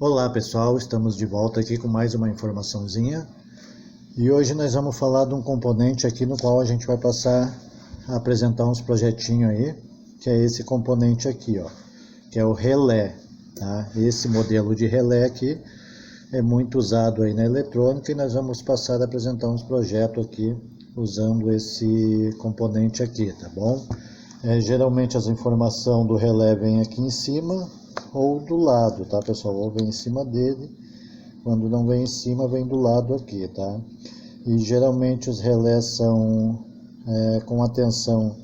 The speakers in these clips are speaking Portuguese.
Olá pessoal, estamos de volta aqui com mais uma informaçãozinha e hoje nós vamos falar de um componente aqui no qual a gente vai passar a apresentar uns projetinhos aí, que é esse componente aqui, ó, que é o relé, tá? Esse modelo de relé aqui é muito usado aí na eletrônica e nós vamos passar a apresentar uns projetos aqui usando esse componente aqui, tá bom? Geralmente as informações do relé vêm aqui em cima ou do lado, tá pessoal? Ou vem em cima dele, quando não vem em cima, vem do lado aqui, tá? E geralmente os relés são com a tensão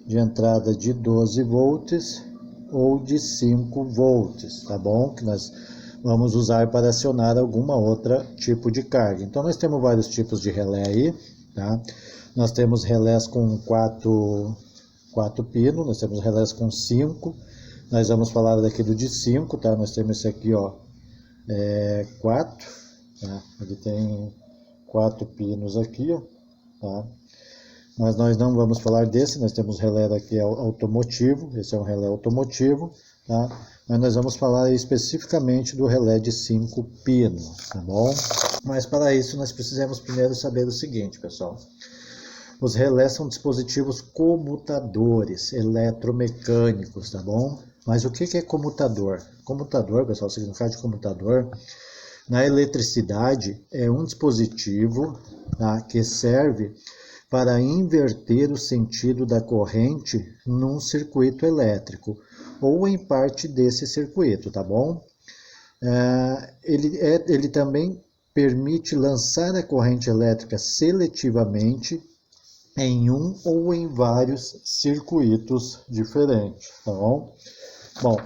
de entrada de 12 volts ou de 5 volts, tá bom? Que nós vamos usar para acionar alguma outra tipo de carga. Então nós temos vários tipos de relé aí, tá? Nós temos relés com 4 pinos, nós temos relés com 5, nós vamos falar daqui do de 5, tá? Nós temos esse aqui, ó, 4, tá? Ele tem 4 pinos aqui, ó, tá? Mas nós não vamos falar desse, nós temos relé aqui automotivo, esse é um relé automotivo, tá? Mas nós vamos falar especificamente do relé de 5 pinos, tá bom? Mas para isso nós precisamos primeiro saber o seguinte, pessoal. Os relés são dispositivos comutadores eletromecânicos, tá bom? Mas o que é comutador? Comutador, pessoal, o significado de comutador, na eletricidade, é um dispositivo, tá, que serve para inverter o sentido da corrente num circuito elétrico, ou em parte desse circuito, tá bom? Ele também permite lançar a corrente elétrica seletivamente em um ou em vários circuitos diferentes, tá bom? Bom,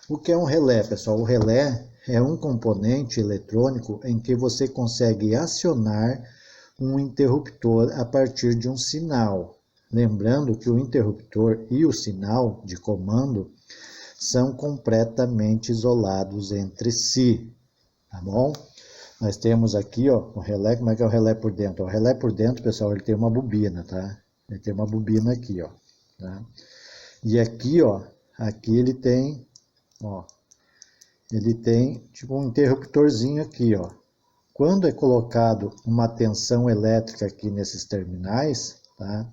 o que é um relé, pessoal? O relé é um componente eletrônico em que você consegue acionar um interruptor a partir de um sinal. Lembrando que o interruptor e o sinal de comando são completamente isolados entre si, tá bom? Nós temos aqui, ó, o relé. Como é que é o relé por dentro? O relé por dentro, pessoal, ele tem uma bobina, tá? Ele tem uma bobina aqui, ó, tá? E aqui, ó, aqui ele tem, ó, ele tem tipo um interruptorzinho aqui, ó. Quando é colocado uma tensão elétrica aqui nesses terminais, tá?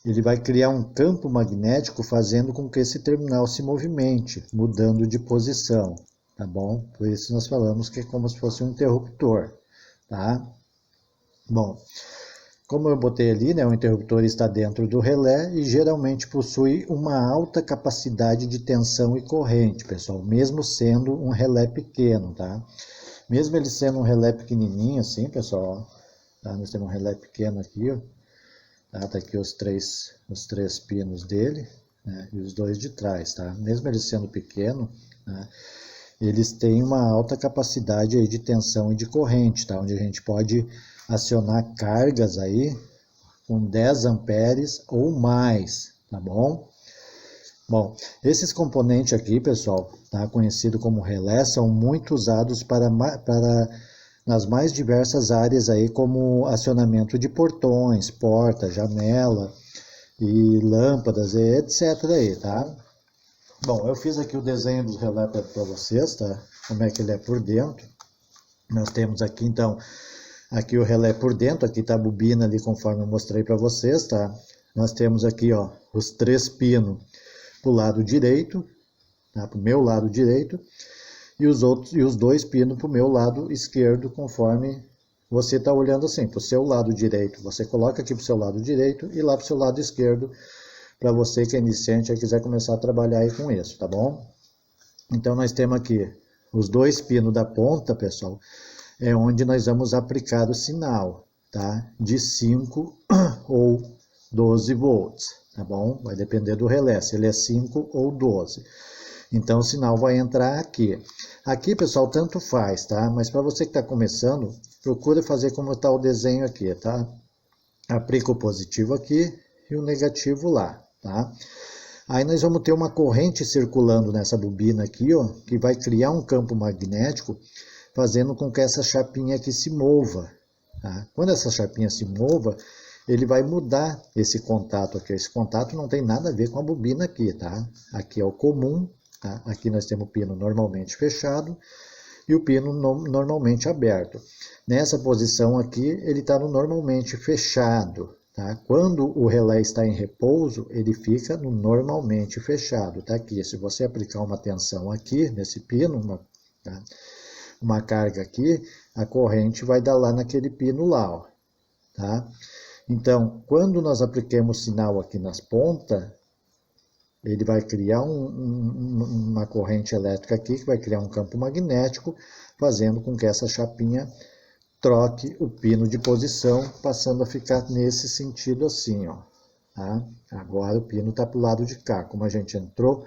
Ele vai criar um campo magnético fazendo com que esse terminal se movimente, mudando de posição, tá bom? Por isso nós falamos que é como se fosse um interruptor, tá? Bom, como eu botei ali, né, o interruptor está dentro do relé e geralmente possui uma alta capacidade de tensão e corrente, pessoal, mesmo sendo um relé pequeno, tá? Mesmo ele sendo um relé pequenininho assim, pessoal, ó, tá? Nós temos um relé pequeno aqui, ó, tá aqui os três pinos dele, né, e os dois de trás, tá? Mesmo ele sendo pequeno, né, eles têm uma alta capacidade aí de tensão e de corrente, tá? Onde a gente pode acionar cargas aí com 10 amperes ou mais, tá bom? Bom, esses componentes aqui, pessoal, tá, conhecido como relé, são muito usados para nas mais diversas áreas aí, como acionamento de portões, porta, janela e lâmpadas, etc. aí, tá? Bom, eu fiz aqui o desenho dos relés para vocês, tá? Como é que ele é por dentro. Nós temos aqui, então, aqui o relé por dentro, aqui tá a bobina ali, conforme eu mostrei para vocês, tá? Nós temos aqui, ó, os 3 pinos para o lado direito, tá? Para o meu lado direito, e os 2 pinos para o meu lado esquerdo, conforme você está olhando assim, para o seu lado direito. Você coloca aqui para o seu lado direito e lá para o seu lado esquerdo, para você que é iniciante e quiser começar a trabalhar aí com isso, tá bom? Então nós temos aqui os 2 pinos da ponta, pessoal, é onde nós vamos aplicar o sinal, tá? De 5 ou 12 volts, tá bom? Vai depender do relé, se ele é 5 ou 12. Então o sinal vai entrar aqui. Aqui, pessoal, tanto faz, tá? Mas para você que está começando, procura fazer como está o desenho aqui, tá? Aplica o positivo aqui e o negativo lá, tá? Aí nós vamos ter uma corrente circulando nessa bobina aqui, ó, que vai criar um campo magnético, fazendo com que essa chapinha aqui se mova, tá? Quando essa chapinha se mova, ele vai mudar esse contato aqui. Esse contato não tem nada a ver com a bobina aqui, tá? Aqui é o comum, tá? Aqui nós temos o pino normalmente fechado, e o pino normalmente aberto. Nessa posição aqui, ele está no normalmente fechado. Tá? Quando o relé está em repouso, ele fica no normalmente fechado. Tá aqui, se você aplicar uma tensão aqui, nesse pino, uma carga aqui, a corrente vai dar lá naquele pino lá. Ó, tá? Então, quando nós aplicamos sinal aqui nas pontas, ele vai criar uma corrente elétrica aqui, que vai criar um campo magnético, fazendo com que essa chapinha troque o pino de posição, passando a ficar nesse sentido assim, ó. Tá? Agora o pino está para o lado de cá. Como a gente entrou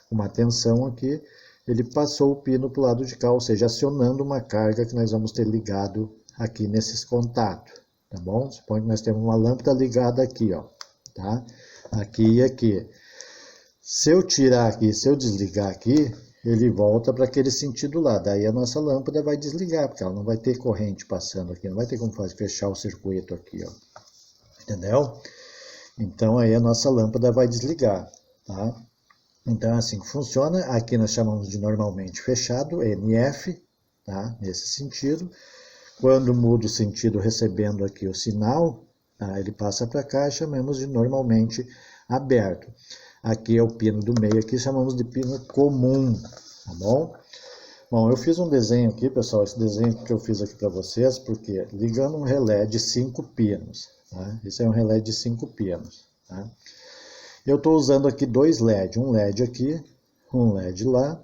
com uma tensão aqui, ele passou o pino para o lado de cá, ou seja, acionando uma carga que nós vamos ter ligado aqui nesses contatos. Tá bom? Suponha que nós temos uma lâmpada ligada aqui, ó. Tá? Aqui e aqui. Se eu tirar aqui, se eu desligar aqui, ele volta para aquele sentido lá. Daí a nossa lâmpada vai desligar, porque ela não vai ter corrente passando aqui. Não vai ter como fechar o circuito aqui, ó. Entendeu? Então aí a nossa lâmpada vai desligar, tá? Então é assim que funciona. Aqui nós chamamos de normalmente fechado, NF, tá? Nesse sentido. Quando muda o sentido recebendo aqui o sinal, tá? Ele passa para cá e chamamos de normalmente aberto. Aqui é o pino do meio, aqui chamamos de pino comum, tá bom? Bom, eu fiz um desenho aqui, pessoal, esse desenho que eu fiz aqui para vocês, porque ligando um relé de 5 pinos, tá? Esse é um relé de 5 pinos, tá? Eu estou usando aqui 2 LEDs, um LED aqui, um LED lá,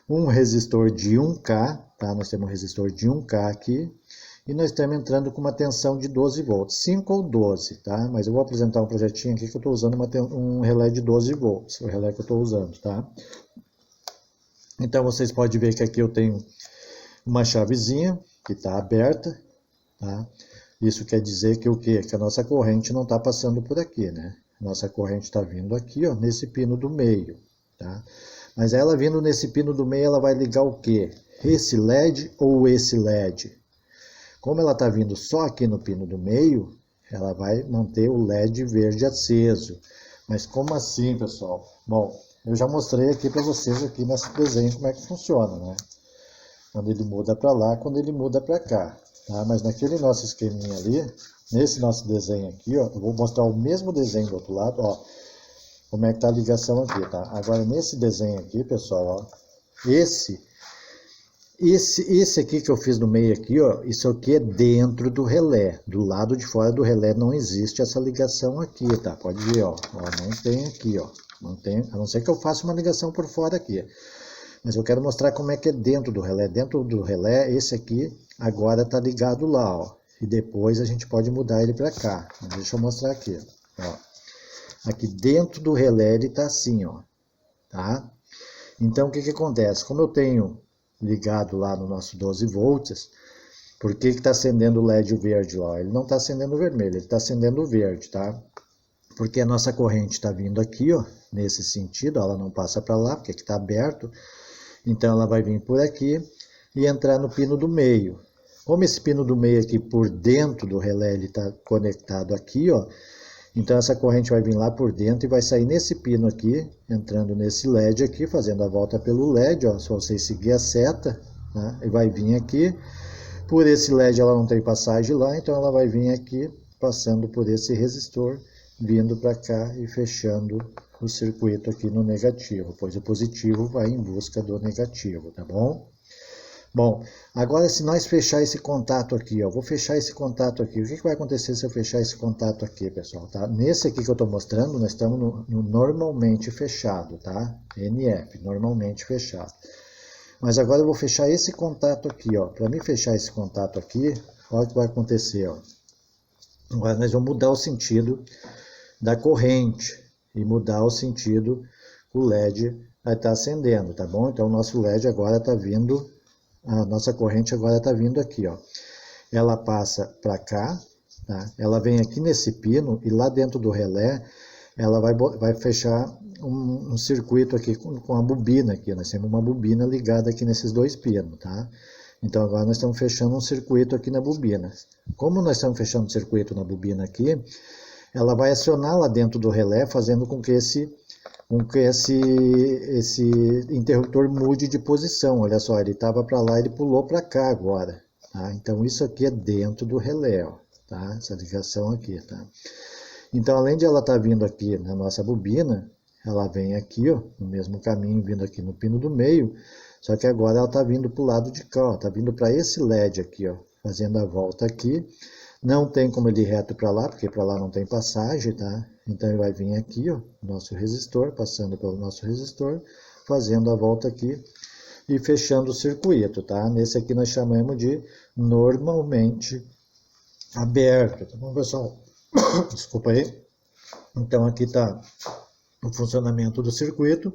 um resistor de 1K, tá? Nós temos um resistor de 1K aqui, e nós estamos entrando com uma tensão de 12 volts, 5 ou 12, tá? Mas eu vou apresentar um projetinho aqui que eu estou usando um relé de 12 volts, o relé que eu estou usando, tá? Então vocês podem ver que aqui eu tenho uma chavezinha que está aberta, tá? Isso quer dizer que o quê? Que a nossa corrente não está passando por aqui, né? Nossa corrente está vindo aqui, ó, nesse pino do meio, tá? Mas ela vindo nesse pino do meio, ela vai ligar o quê? Esse LED ou esse LED? Como ela está vindo só aqui no pino do meio, ela vai manter o LED verde aceso. Mas como assim, pessoal? Bom, eu já mostrei aqui para vocês aqui nesse desenho como é que funciona, né? Quando ele muda para lá, quando ele muda para cá, tá? Mas naquele nosso esqueminha ali, nesse nosso desenho aqui, ó, eu vou mostrar o mesmo desenho do outro lado, ó, como é que tá a ligação aqui, tá? Agora nesse desenho aqui, pessoal, ó, esse aqui que eu fiz no meio aqui, ó, isso aqui é dentro do relé. Do lado de fora do relé não existe essa ligação aqui, tá? Pode ver, ó, não tem aqui, ó. Não tem, a não ser que eu faça uma ligação por fora aqui. Mas eu quero mostrar como é que é dentro do relé. Dentro do relé, esse aqui agora tá ligado lá, ó. E depois a gente pode mudar ele para cá. Deixa eu mostrar aqui, ó. Aqui dentro do relé ele tá assim, ó. Tá? Então o que que acontece? Como eu tenho ligado lá no nosso 12 volts, por que está acendendo o LED verde lá? Ele não está acendendo o vermelho, ele está acendendo o verde, tá? Porque a nossa corrente está vindo aqui, ó, nesse sentido, ela não passa para lá, porque aqui está aberto, então ela vai vir por aqui e entrar no pino do meio. Como esse pino do meio aqui por dentro do relé, ele está conectado aqui, ó, então essa corrente vai vir lá por dentro e vai sair nesse pino aqui, entrando nesse LED aqui, fazendo a volta pelo LED, ó, só vocês seguir a seta, né, e vai vir aqui. Por esse LED ela não tem passagem lá, então ela vai vir aqui, passando por esse resistor, vindo para cá e fechando o circuito aqui no negativo, pois o positivo vai em busca do negativo, tá bom? Bom, agora se nós fechar esse contato aqui, ó, vou fechar esse contato aqui. O que vai acontecer se eu fechar esse contato aqui, pessoal? Tá? Nesse aqui que eu estou mostrando, nós estamos no normalmente fechado, tá? NF, normalmente fechado. Mas agora eu vou fechar esse contato aqui, ó. Para mim fechar esse contato aqui, olha o que vai acontecer, ó. Agora nós vamos mudar o sentido da corrente e mudar o sentido, o LED vai estar acendendo, tá bom? Então o nosso LED agora está vindo, a nossa corrente agora está vindo aqui, ó. Ela passa para cá, tá? Ela vem aqui nesse pino e lá dentro do relé ela vai fechar um circuito aqui com a bobina aqui. Nós temos uma bobina ligada aqui nesses 2 pinos, tá? Então agora nós estamos fechando um circuito aqui na bobina. Como nós estamos fechando um circuito na bobina aqui, ela vai acionar lá dentro do relé, fazendo com que esse com que esse interruptor mude de posição. Olha só, ele estava para lá, ele pulou para cá agora. Tá? Então isso aqui é dentro do relé, ó, tá? Essa ligação aqui, tá? Então, além de ela estar vindo aqui na nossa bobina, ela vem aqui, ó, no mesmo caminho, vindo aqui no pino do meio, só que agora ela está vindo para o lado de cá, está vindo para esse LED aqui, ó, fazendo a volta aqui. Não tem como ele ir reto para lá, porque para lá não tem passagem, tá? Então ele vai vir aqui, ó, nosso resistor, passando pelo nosso resistor, fazendo a volta aqui e fechando o circuito, tá? Nesse aqui nós chamamos de normalmente aberto, tá bom, pessoal? Desculpa aí. Então aqui está o funcionamento do circuito,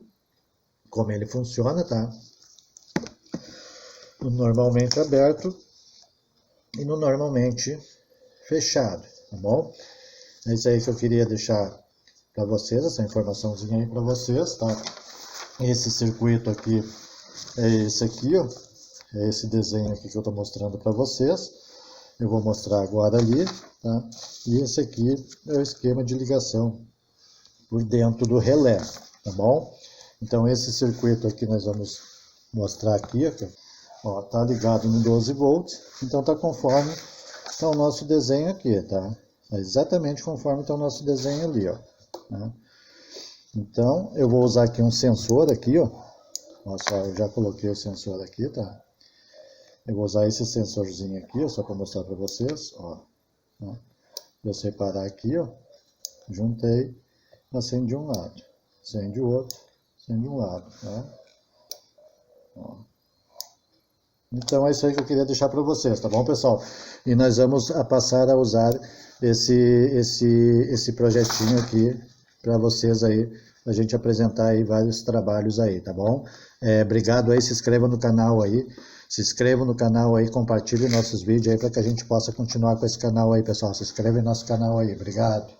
como ele funciona, tá? No normalmente aberto e no normalmente fechado, tá bom? É isso aí que eu queria deixar para vocês, essa informaçãozinha aí para vocês, tá? Esse circuito aqui é esse aqui, ó, é esse desenho aqui que eu estou mostrando para vocês. Eu vou mostrar agora ali, tá? E esse aqui é o esquema de ligação por dentro do relé, tá bom? Então esse circuito aqui nós vamos mostrar aqui, ó, tá ligado no 12 volts, então tá conforme tá o nosso desenho aqui, tá? É exatamente conforme está o nosso desenho ali, ó. Tá? Então eu vou usar aqui um sensor aqui, ó. Olha só, eu já coloquei o sensor aqui, tá? Eu vou usar esse sensorzinho aqui, ó, só para mostrar para vocês, ó. Eu separar aqui, ó, juntei, acende de um lado, acende o outro, acende de um lado, tá? Ó. Então é isso aí que eu queria deixar para vocês, tá bom, pessoal? E nós vamos passar a usar esse projetinho aqui para vocês aí, a gente apresentar aí vários trabalhos aí, tá bom? Obrigado aí, se inscreva no canal aí, compartilhe nossos vídeos aí para que a gente possa continuar com esse canal aí, pessoal. Se inscreve no nosso canal aí, obrigado.